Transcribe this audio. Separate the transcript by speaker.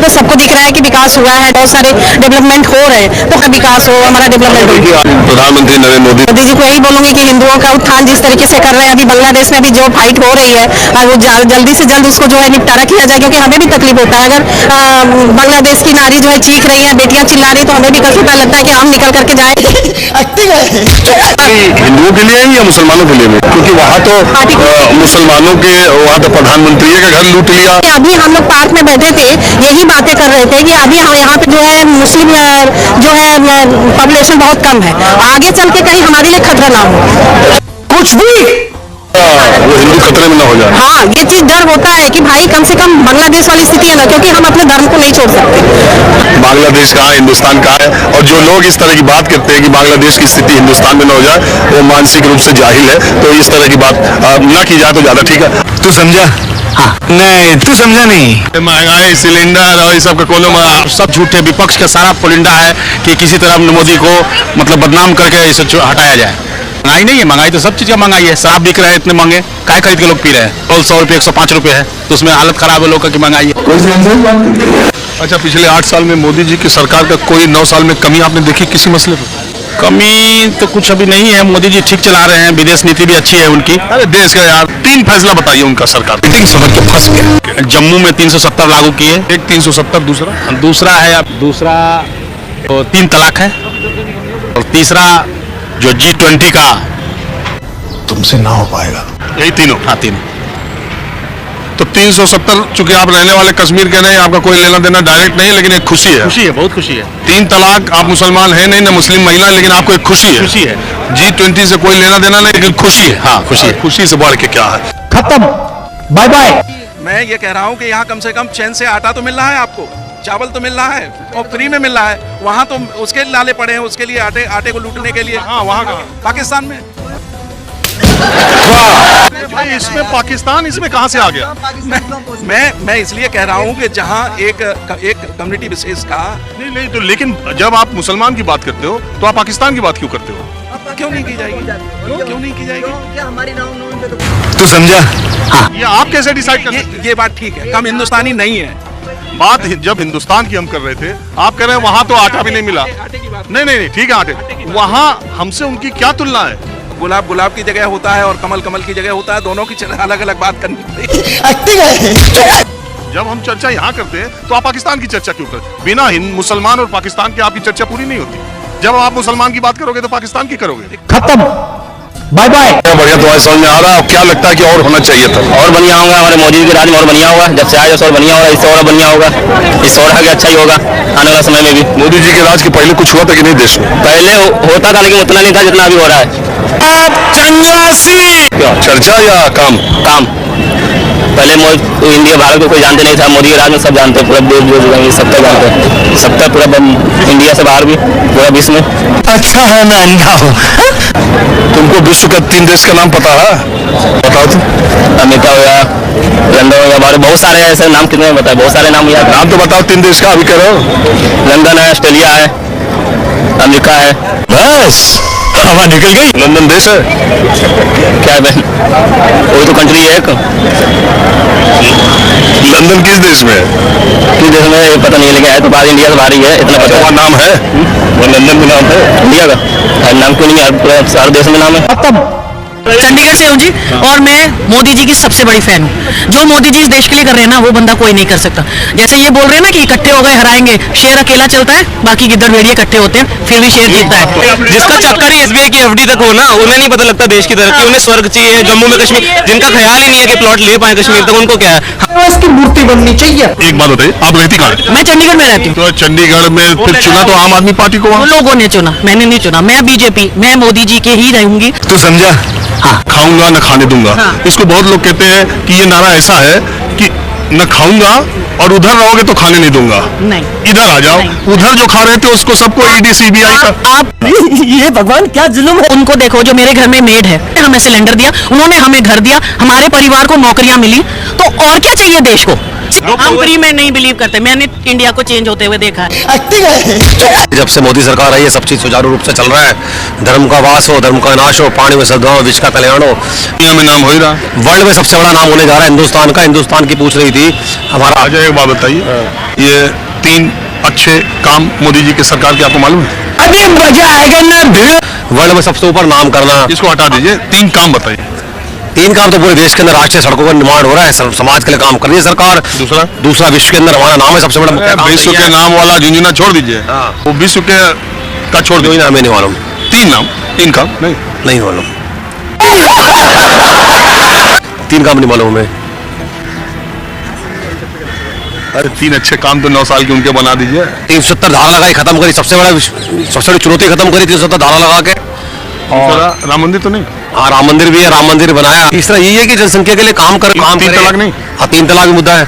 Speaker 1: तो सबको दिख रहा है कि विकास हुआ है, बहुत सारे डेवलपमेंट हो रहे हैं, तो विकास हो, हमारा डेवलपमेंट हो।
Speaker 2: प्रधानमंत्री नरेंद्र मोदी
Speaker 1: जी को यही बोलूंगी कि हिंदुओं का उत्थान जिस तरीके से कर रहे हैं, अभी बांग्लादेश में भी जो फाइट हो रही है और वो जल्दी से जल्द उसको जो है निपटारा किया जाए, क्योंकि हमें भी तकलीफ होता है। अगर बांग्लादेश की नारी जो है चीख रही है, बेटियां चिल्ला रही, तो हमें भी कभी लगता है कि हम निकल करके जाए।
Speaker 2: हिंदुओं के लिए या मुसलमानों के लिए भी, क्योंकि वहाँ तो मुसलमानों के वहाँ तो प्रधानमंत्री का घर लूट लिया।
Speaker 1: अभी हम लोग पार्क में बैठे थे, यही बातें कर रहे थे कि अभी यहाँ पे जो है मुस्लिम जो है पॉपुलेशन बहुत कम है, आगे चल के कहीं हमारे लिए खतरा ना हो,
Speaker 2: कुछ भी वो हिंदू खतरे में ना हो जाए।
Speaker 1: हाँ, ये चीज डर होता है कि भाई कम से कम बांग्लादेश वाली स्थिति है ना, क्योंकि हम अपने धर्म को नहीं छोड़ सकते।
Speaker 2: बांग्लादेश कहाँ, हिंदुस्तान कहाँ है? और जो लोग इस तरह की बात करते हैं कि बांग्लादेश की स्थिति हिंदुस्तान में न हो जाए, वो मानसिक रूप से जाहिल है। तो इस तरह की बात ना की जाए तो ज्यादा ठीक है। तू समझा? हाँ। नहीं, तू समझा नहीं। महंगाई, सिलेंडर और इस सब का कोनो सब झूठे, विपक्ष का सारा पुलिंदा है कि किसी तरह मोदी को मतलब बदनाम करके इसे हटाया जाए। महंगाई नहीं है, महंगाई तो सब चीज का महंगाई है। शराब बिक रहा है इतने महंगे, काय खरीद के लोग पी रहे हैं। 100 रुपये 105 रुपये है, तो उसमें हालत खराब है लोगों की, महंगाई है। अच्छा, पिछले 8 साल में मोदी जी की सरकार का कोई 9 साल में कमी आपने देखी किसी मसले पर? कमी तो कुछ अभी नहीं है, मोदी जी ठीक चला रहे हैं, विदेश नीति भी अच्छी है उनकी। अरे देश का यार 3 फैसला बताइए उनका सरकार मीटिंग समझ के फंस गया। जम्मू में 370 लागू किए, एक 370, दूसरा है, दूसरा तो 3 तलाक है, और तीसरा जो G20 का तुमसे ना हो पाएगा, यही तीनों। हाँ, तीनों। तो 370, चूंकि आप रहने वाले कश्मीर के नहीं, आपका कोई लेना देना डायरेक्ट नहीं, लेकिन एक खुशी है। खुशी है, बहुत खुशी है। 3 तलाक, आप मुसलमान है नहीं, ना मुस्लिम महिला, लेकिन आपको एक खुशी है। खुशी है। G20 से कोई लेना देना नहीं, लेकिन खुशी है। हाँ, खुशी है। खुशी से बढ़ के क्या है? खत्म, बाय बाय।
Speaker 3: मैं ये कह रहा हूँ कि यहाँ कम से कम चैन से आटा तो मिल रहा है, आपको चावल तो मिल रहा है और फ्री में मिल रहा है। वहाँ तो उसके लाले पड़े हैं, उसके लिए आटे को लूटने के लिए। हाँ, वहाँ का पाकिस्तान में।
Speaker 2: भाई इसमें पाकिस्तान इसमें कहाँ से आ गया?
Speaker 3: मैं इसलिए कह रहा हूँ कि जहाँ एक कम्युनिटी विशेष का
Speaker 2: नहीं तो, लेकिन जब आप मुसलमान की बात करते हो तो आप पाकिस्तान की बात क्यों करते हो?
Speaker 3: क्यों नहीं की जाएगी? क्यों नहीं की जाएगी? क्या हमारी
Speaker 2: तू समझा? हाँ। ये आप कैसे डिसाइड कर सकते?
Speaker 3: ये बात ठीक है, हम हिंदुस्तानी नहीं है।
Speaker 2: बात जब हिंदुस्तान की हम कर रहे थे, आप कह रहे हैं वहाँ तो आटा भी नहीं मिला। नहीं, ठीक है, आटे वहाँ हमसे उनकी क्या तुलना है?
Speaker 3: गुलाब की जगह होता है और कमल की जगह होता है, दोनों की अलग अलग बात करनी पड़ेगी।
Speaker 2: जब हम चर्चा यहाँ करते हैं तो आप पाकिस्तान की चर्चा क्यों करते? बिना मुसलमान और पाकिस्तान की आपकी चर्चा पूरी नहीं होती। जब आप मुसलमान की बात करोगे तो पाकिस्तान की करोगे। खत्म, बाय बाय। बढ़िया, तुम्हारे समझ में आ रहा है। क्या लगता है कि और होना चाहिए था? और बढ़िया होगा, हमारे मोदी के राज में और बढ़िया होगा। जब से आया और बढ़िया होगा, इससे और बढ़िया होगा, इससे और आगे अच्छा ही होगा आने वाला समय में भी। मोदी जी के राज के पहले कुछ हुआ था कि नहीं देश में? पहले होता था, लेकिन उतना नहीं था जितना अभी हो रहा है। क्या चर्चा या काम? पहले इंडिया भारत को कोई जानते नहीं था, मोदी के राज में सब जानते, पूरा देश जो सबका जानते हैं, सबका पूरा इंडिया से बाहर भी पूरा विश्व में। अच्छा है, मैं अंधा हूँ। तुमको विश्व का 3 देश का नाम पता है? बताओ तो। अमेरिका हो गया, लंदन हो गया, बहुत सारे ऐसे नाम, कितने बताए, बहुत सारे नाम याद। नाम तो बताओ 3 देश का, अभी कह रहे हो। लंदन है, ऑस्ट्रेलिया है, अमेरिका है, बस हवा निकल गई। लंदन देश है क्या है बहन? वही तो कंट्री है। लंदन किस देश में है? किस देश में है पता नहीं, लेकिन है तो बाहर, इंडिया से बाहर ही है, इतना पता है। नाम है वो, लंदन में नाम है इंडिया का। नाम क्यों नहीं है? सारे देश में नाम है।
Speaker 4: चंडीगढ़ से हूँ जी, और मैं मोदी जी की सबसे बड़ी फैन हूँ। जो मोदी जी इस देश के लिए कर रहे हैं ना, वो बंदा कोई नहीं कर सकता। जैसे ये बोल रहे हैं ना कि इकट्ठे हो गए हराएंगे, शेर अकेला चलता है, बाकी गिद्दड़ भेड़िए इकट्ठे होते हैं, फिर भी शेर जीतता है।
Speaker 5: जिसका चक्कर ही SBI की FD तक हो ना, उन्हें नहीं पता लगता देश की तरक्की, उन्हें स्वर्ग चाहिए। जम्मू में कश्मीर, जिनका ख्याल ही नहीं है कि प्लॉट ले पाए कश्मीर तक, उनको क्या है?
Speaker 4: इसकी मूर्ति बननी चाहिए।
Speaker 2: एक बात बताइए, आप रहती कहाँ?
Speaker 4: मैं चंडीगढ़ में रहती हूँ।
Speaker 2: तो चंडीगढ़ में फिर चुना तो आम आदमी पार्टी को?
Speaker 4: लोगों ने चुना, मैंने नहीं चुना। मैं BJP, मैं मोदी जी के ही रहूंगी।
Speaker 2: तो समझा? हाँ। खाऊंगा न खाने दूंगा। हाँ। इसको बहुत लोग कहते हैं कि ये नारा ऐसा है कि न खाऊंगा और उधर रहोगे तो खाने नहीं दूंगा।
Speaker 4: नहीं,
Speaker 2: इधर आ जाओ, उधर जो खा रहे थे उसको सबको ED CBI का।
Speaker 4: आप ये भगवान क्या जुल्म है। उनको देखो, जो मेरे घर में मेड है, हमें सिलेंडर दिया, उन्होंने हमें घर दिया, हमारे परिवार को नौकरियां मिली, तो और क्या चाहिए देश को? हम फ्री में नहीं बिलीव करते, मैंने इंडिया को चेंज होते हुए देखा है।
Speaker 6: जब से मोदी सरकार आई है सब चीज सुचारू रूप से चल रहा है। धर्म का वास हो, धर्म का नाश हो, पानी में सद्भाव, विश्व का कल्याण हो।
Speaker 2: दुनिया में नाम हो ही रहा।
Speaker 6: वर्ल्ड में सबसे बड़ा नाम होने जा रहा है हिंदुस्तान का। हिंदुस्तान की पूछ रही थी हमारा।
Speaker 2: अच्छा एक बात बताइए, ये 3 अच्छे काम मोदी जी की सरकार के आपको मालूम है?
Speaker 6: अभी मजा आएगा ना। वर्ल्ड में सबसे ऊपर नाम करना।
Speaker 2: इसको हटा दीजिए, 3 काम बताइए।
Speaker 6: 3 काम तो पूरे देश के अंदर राष्ट्रीय सड़कों का निर्माण हो रहा है, समाज के लिए काम कर रही है सरकार। दूसरा विश्व के अंदर हमारा नाम है सबसे बड़ा मुख्य काम।
Speaker 2: विश्व के नाम वाला झुंझुना छोड़ दीजिए, वो विश्व के का छोड़ दीजिए।
Speaker 6: नाम नहीं मालूम।
Speaker 2: 3 काम
Speaker 6: नहीं मालूम। 3 काम नहीं मालूम हमें।
Speaker 2: अरे 3 अच्छे काम तो 9 साल के उनके बना दीजिए।
Speaker 6: 370 धारा लगाई, खत्म करी। सबसे बड़ी चुनौती खत्म करी 370 धारा लगा के।
Speaker 2: और राम मंदिर तो नहीं?
Speaker 6: हाँ, राम मंदिर भी है, राम मंदिर बनाया। तीसरा यही है कि जनसंख्या के लिए काम
Speaker 2: 3 तलाक नहीं?
Speaker 6: हाँ, 3 तलाक भी मुद्दा है।